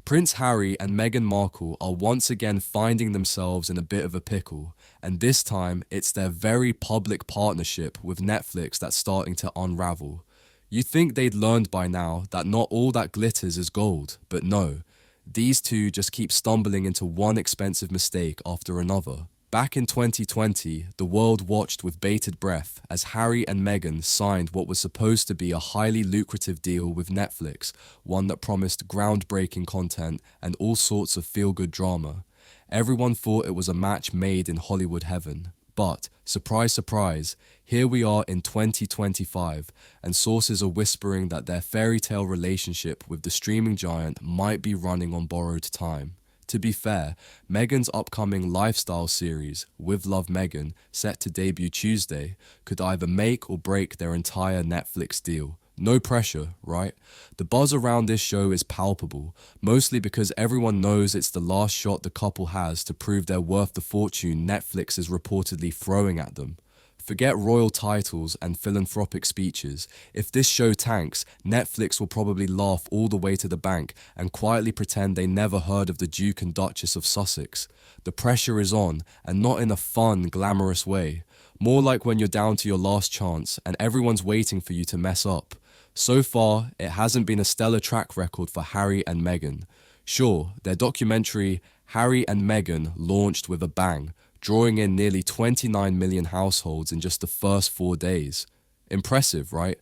Prince Harry and Meghan Markle are once again finding themselves in a bit of a pickle, and this time it's their very public partnership with Netflix that's starting to unravel. You'd think they'd learned by now that not all that glitters is gold, but no. These two just keep stumbling into one expensive mistake after another. Back in 2020, the world watched with bated breath as Harry and Meghan signed what was supposed to be a highly lucrative deal with Netflix, one that promised groundbreaking content and all sorts of feel-good drama. Everyone thought it was a match made in Hollywood heaven. But, surprise, surprise, here we are in 2025, and sources are whispering that their fairy tale relationship with the streaming giant might be running on borrowed time. To be fair, Meghan's upcoming lifestyle series, With Love Meghan, set to debut Tuesday, could either make or break their entire Netflix deal. No pressure, right? The buzz around this show is palpable, mostly because everyone knows it's the last shot the couple has to prove they're worth the fortune Netflix is reportedly throwing at them. Forget royal titles and philanthropic speeches. If this show tanks, Netflix will probably laugh all the way to the bank and quietly pretend they never heard of the Duke and Duchess of Sussex. The pressure is on, and not in a fun, glamorous way. More like when you're down to your last chance and everyone's waiting for you to mess up. So far, it hasn't been a stellar track record for Harry and Meghan. Sure, their documentary, Harry and Meghan, launched with a bang, drawing in nearly 29 million households in just the first 4 days. Impressive, right?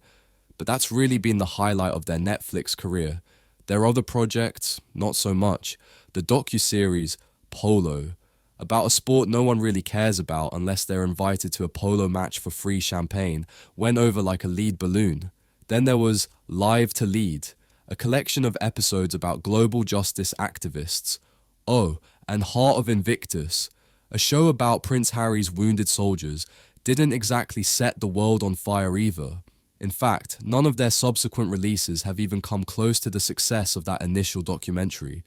But that's really been the highlight of their Netflix career. Their other projects, not so much. The docuseries, Polo, about a sport no one really cares about unless they're invited to a polo match for free champagne, went over like a lead balloon. Then there was Live to Lead, a collection of episodes about global justice activists. Oh, and Heart of Invictus, a show about Prince Harry's wounded soldiers, didn't exactly set the world on fire either. In fact, none of their subsequent releases have even come close to the success of that initial documentary.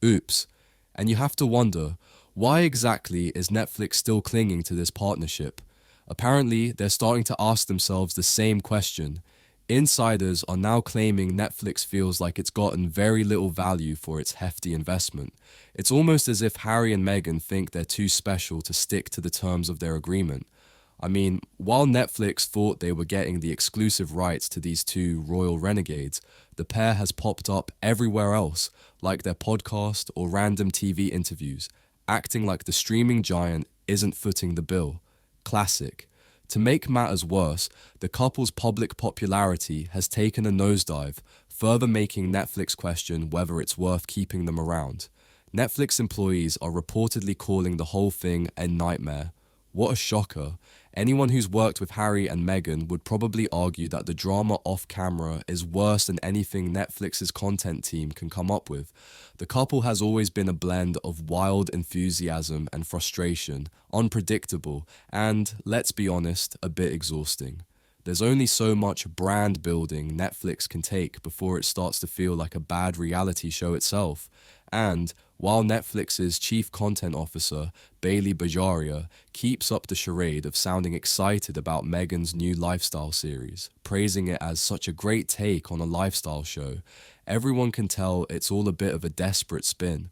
Oops. And you have to wonder, why exactly is Netflix still clinging to this partnership? Apparently, they're starting to ask themselves the same question. Insiders are now claiming Netflix feels like it's gotten very little value for its hefty investment. It's almost as if Harry and Meghan think they're too special to stick to the terms of their agreement. I mean, while Netflix thought they were getting the exclusive rights to these two royal renegades, the pair has popped up everywhere else, like their podcast or random TV interviews, acting like the streaming giant isn't footing the bill. Classic. To make matters worse, the couple's public popularity has taken a nosedive, further making Netflix question whether it's worth keeping them around. Netflix employees are reportedly calling the whole thing a nightmare. What a shocker. Anyone who's worked with Harry and Meghan would probably argue that the drama off camera is worse than anything Netflix's content team can come up with. The couple has always been a blend of wild enthusiasm and frustration, unpredictable, and, let's be honest, a bit exhausting. There's only so much brand building Netflix can take before it starts to feel like a bad reality show itself. And, while Netflix's chief content officer, Bailey Bajaria, keeps up the charade of sounding excited about Meghan's new lifestyle series, praising it as such a great take on a lifestyle show, everyone can tell it's all a bit of a desperate spin.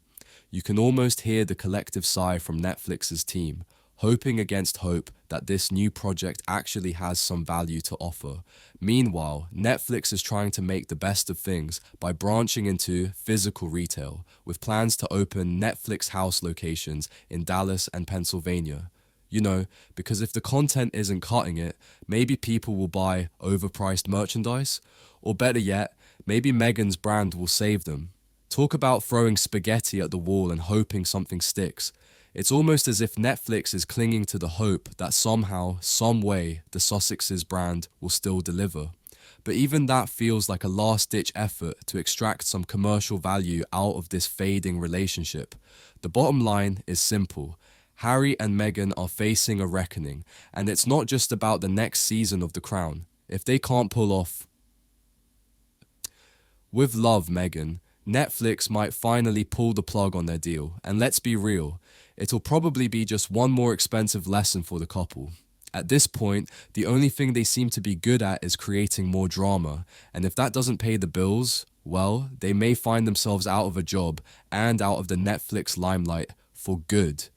You can almost hear the collective sigh from Netflix's team, hoping against hope that this new project actually has some value to offer. Meanwhile, Netflix is trying to make the best of things by branching into physical retail, with plans to open Netflix house locations in Dallas and Pennsylvania. You know, because if the content isn't cutting it, maybe people will buy overpriced merchandise, or better yet, maybe Meghan's brand will save them. Talk about throwing spaghetti at the wall and hoping something sticks. It's almost as if Netflix is clinging to the hope that somehow, some way, the Sussexes brand will still deliver. But even that feels like a last-ditch effort to extract some commercial value out of this fading relationship. The bottom line is simple. Harry and Meghan are facing a reckoning, and it's not just about the next season of The Crown. If they can't pull off With Love Meghan, Netflix might finally pull the plug on their deal, and let's be real, it'll probably be just one more expensive lesson for the couple. At this point, the only thing they seem to be good at is creating more drama, and if that doesn't pay the bills, Well, they may find themselves out of a job and out of the Netflix limelight for good.